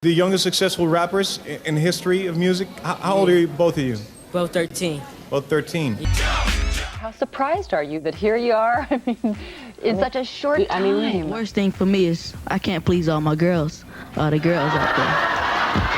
The youngest successful rappers in history of music. How old are you, both of you? Both 13. Both 13. How surprised are you that here you are? I mean, in such a short time. The worst thing for me is I can't please all my girls, all the girls out there.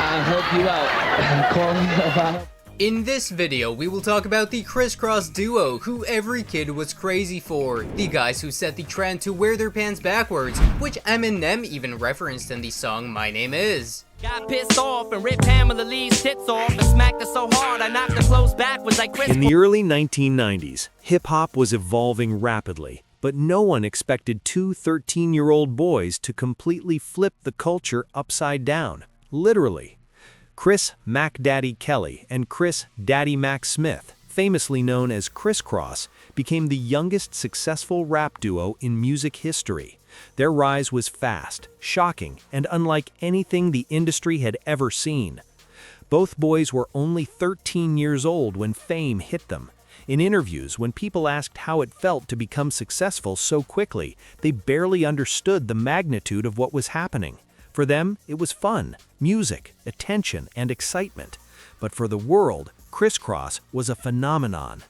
I'll help you out. Call me if I help. In this video, we will talk about the Kris Kross duo who every kid was crazy for. The guys who set the trend to wear their pants backwards, which Eminem even referenced in the song My Name Is. Got pissed off and ripped Pamela Lee's tits off and smacked her so hard I knocked her clothes backwards like Kris. In the early 1990s, hip-hop was evolving rapidly, but no one expected two 13-year-old boys to completely flip the culture upside down, literally. Kris Mac Daddy Kelly and Kris Daddy Mac Smith, famously known as Kris Kross, became the youngest successful rap duo in music history. Their rise was fast, shocking, and unlike anything the industry had ever seen. Both boys were only 13 years old when fame hit them. In interviews, when people asked how it felt to become successful so quickly, they barely understood the magnitude of what was happening. For them, it was fun, music, attention, and excitement. But for the world, Kris Kross was a phenomenon.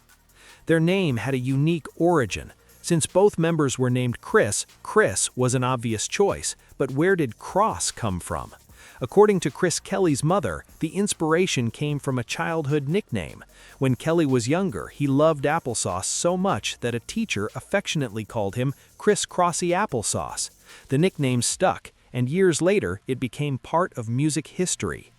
Their name had a unique origin. Since both members were named Kris, Kris was an obvious choice, but where did Kross come from? According to Kris Kelly's mother, the inspiration came from a childhood nickname. When Kelly was younger, he loved applesauce so much that a teacher affectionately called him Kris Krossy Applesauce. The nickname stuck, and years later, it became part of music history.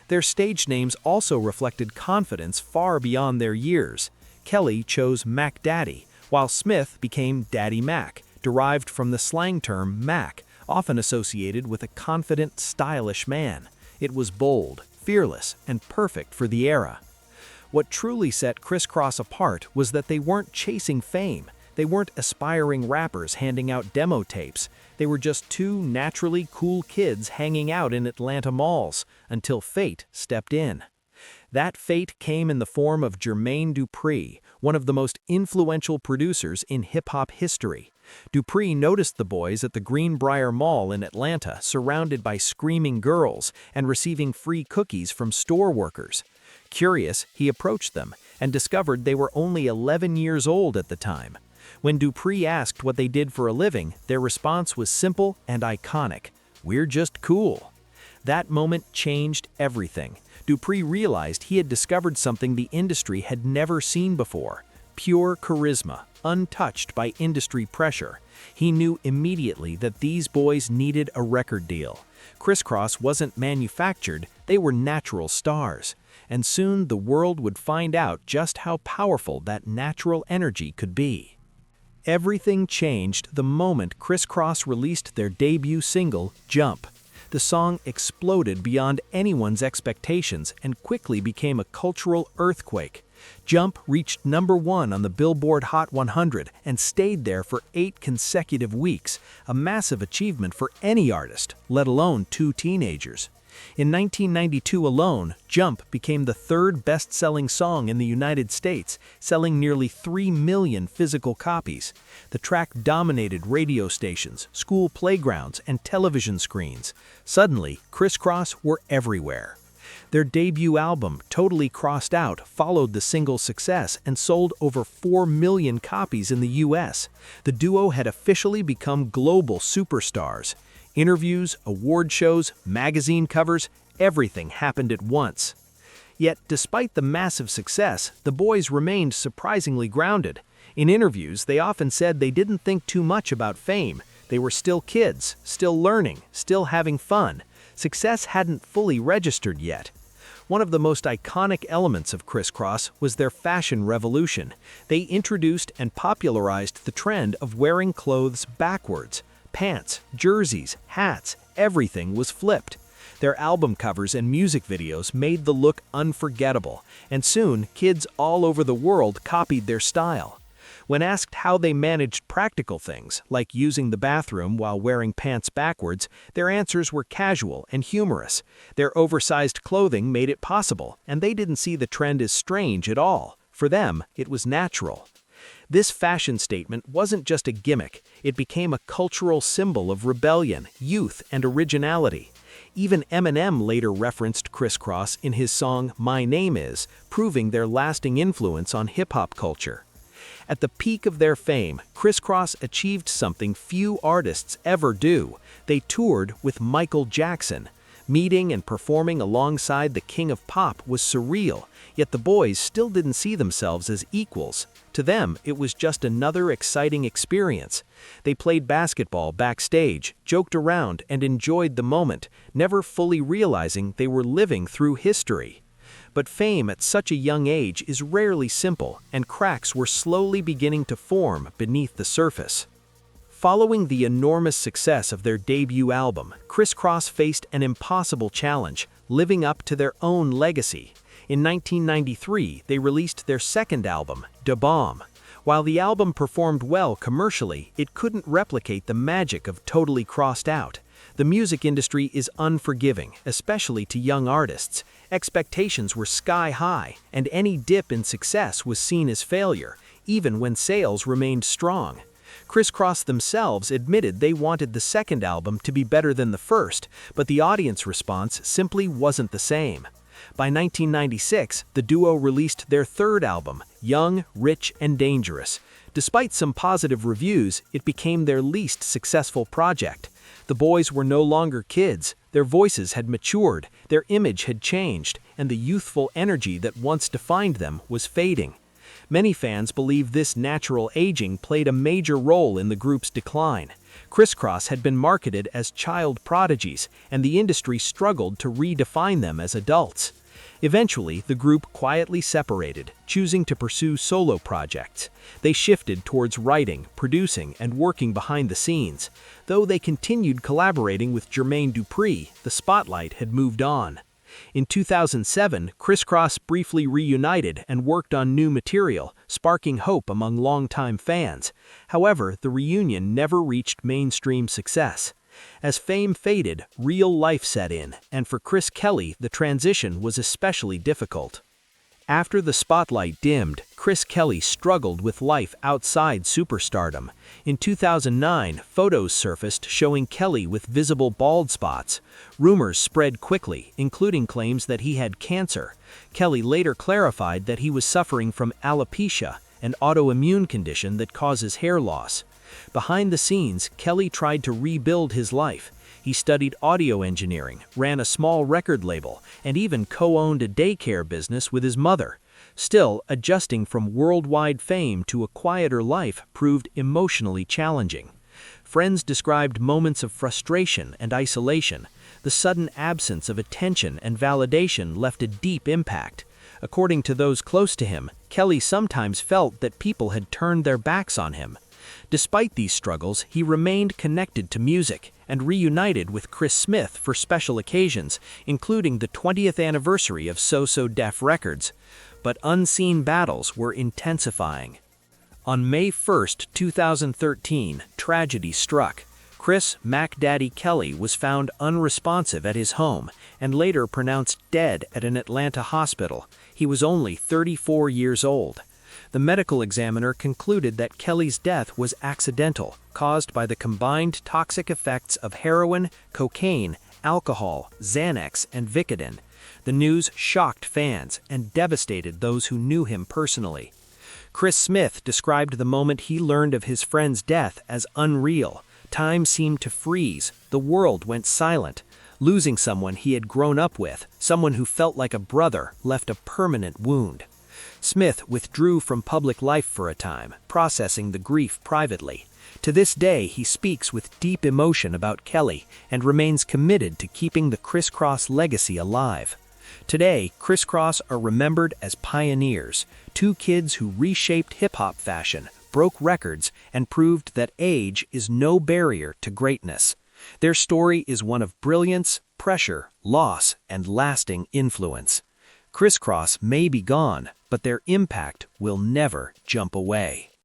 Their stage names also reflected confidence far beyond their years. Kelly chose Mac Daddy, while Smith became Daddy Mac, derived from the slang term Mac, often associated with a confident, stylish man. It was bold, fearless, and perfect for the era. What truly set Kris Kross apart was that they weren't chasing fame. They weren't aspiring rappers handing out demo tapes. They were just two naturally cool kids hanging out in Atlanta malls, until fate stepped in. That fate came in the form of Jermaine Dupri, one of the most influential producers in hip-hop history. Dupri noticed the boys at the Greenbrier Mall in Atlanta surrounded by screaming girls and receiving free cookies from store workers. Curious, he approached them and discovered they were only 11 years old at the time. When Dupri asked what they did for a living, their response was simple and iconic: "We're just cool." That moment changed everything. Dupri realized he had discovered something the industry had never seen before: pure charisma, untouched by industry pressure. He knew immediately that these boys needed a record deal. Kris Kross wasn't manufactured, they were natural stars. And soon the world would find out just how powerful that natural energy could be. Everything changed the moment Kris Kross released their debut single, Jump. The song exploded beyond anyone's expectations and quickly became a cultural earthquake. Jump reached #1 on the Billboard Hot 100 and stayed there for 8 consecutive weeks, a massive achievement for any artist, let alone two teenagers. In 1992 alone, Jump became the third best-selling song in the United States, selling nearly 3 million physical copies. The track dominated radio stations, school playgrounds, and television screens. Suddenly, Kris Kross were everywhere. Their debut album, Totally Krossed Out, followed the single's success and sold over 4 million copies in the U.S. The duo had officially become global superstars. Interviews, award shows, magazine covers, everything happened at once. Yet, despite the massive success, the boys remained surprisingly grounded. In interviews, they often said they didn't think too much about fame. They were still kids, still learning, still having fun. Success hadn't fully registered yet. One of the most iconic elements of Kris Kross was their fashion revolution. They introduced and popularized the trend of wearing clothes backwards. Pants, jerseys, hats, everything was flipped. Their album covers and music videos made the look unforgettable, and soon kids all over the world copied their style. When asked how they managed practical things, like using the bathroom while wearing pants backwards, their answers were casual and humorous. Their oversized clothing made it possible, and they didn't see the trend as strange at all. For them, it was natural. This fashion statement wasn't just a gimmick, it became a cultural symbol of rebellion, youth, and originality. Even Eminem later referenced Kris Kross in his song My Name Is, proving their lasting influence on hip-hop culture. At the peak of their fame, Kris Kross achieved something few artists ever do. They toured with Michael Jackson. Meeting and performing alongside the King of Pop was surreal, yet the boys still didn't see themselves as equals. To them, it was just another exciting experience. They played basketball backstage, joked around, and enjoyed the moment, never fully realizing they were living through history. But fame at such a young age is rarely simple, and cracks were slowly beginning to form beneath the surface. Following the enormous success of their debut album, Kris Kross faced an impossible challenge, living up to their own legacy. In 1993, they released their second album, Da Bomb. While the album performed well commercially, it couldn't replicate the magic of Totally Krossed Out. The music industry is unforgiving, especially to young artists. Expectations were sky high, and any dip in success was seen as failure, even when sales remained strong. Kris Kross themselves admitted they wanted the second album to be better than the first, but the audience response simply wasn't the same. By 1996, the duo released their third album, Young, Rich, and Dangerous. Despite some positive reviews, it became their least successful project. The boys were no longer kids, their voices had matured, their image had changed, and the youthful energy that once defined them was fading. Many fans believe this natural aging played a major role in the group's decline. Kris Kross had been marketed as child prodigies, and the industry struggled to redefine them as adults. Eventually, the group quietly separated, choosing to pursue solo projects. They shifted towards writing, producing, and working behind the scenes. Though they continued collaborating with Jermaine Dupri, the spotlight had moved on. In 2007, Kris Kross briefly reunited and worked on new material, sparking hope among longtime fans. However, the reunion never reached mainstream success. As fame faded, real life set in, and for Chris Kelly, the transition was especially difficult. After the spotlight dimmed, Chris Kelly struggled with life outside superstardom. In 2009, photos surfaced showing Kelly with visible bald spots. Rumors spread quickly, including claims that he had cancer. Kelly later clarified that he was suffering from alopecia, an autoimmune condition that causes hair loss. Behind the scenes, Kelly tried to rebuild his life. He studied audio engineering, ran a small record label, and even co-owned a daycare business with his mother. Still, adjusting from worldwide fame to a quieter life proved emotionally challenging. Friends described moments of frustration and isolation. The sudden absence of attention and validation left a deep impact. According to those close to him, Kelly sometimes felt that people had turned their backs on him. Despite these struggles, he remained connected to music and reunited with Chris Smith for special occasions, including the 20th anniversary of So So Def Records. But unseen battles were intensifying. On May 1, 2013, tragedy struck. Chris "Mac Daddy" Kelly was found unresponsive at his home and later pronounced dead at an Atlanta hospital. He was only 34 years old. The medical examiner concluded that Kelly's death was accidental, caused by the combined toxic effects of heroin, cocaine, alcohol, Xanax, and Vicodin. The news shocked fans and devastated those who knew him personally. Chris Smith described the moment he learned of his friend's death as unreal. Time seemed to freeze. The world went silent. Losing someone he had grown up with, someone who felt like a brother, left a permanent wound. Smith withdrew from public life for a time, processing the grief privately. To this day, he speaks with deep emotion about Kelly and remains committed to keeping the Kris Kross legacy alive. Today, Kris Kross are remembered as pioneers, two kids who reshaped hip-hop fashion, broke records, and proved that age is no barrier to greatness. Their story is one of brilliance, pressure, loss, and lasting influence. Kris Kross may be gone, but their impact will never jump away.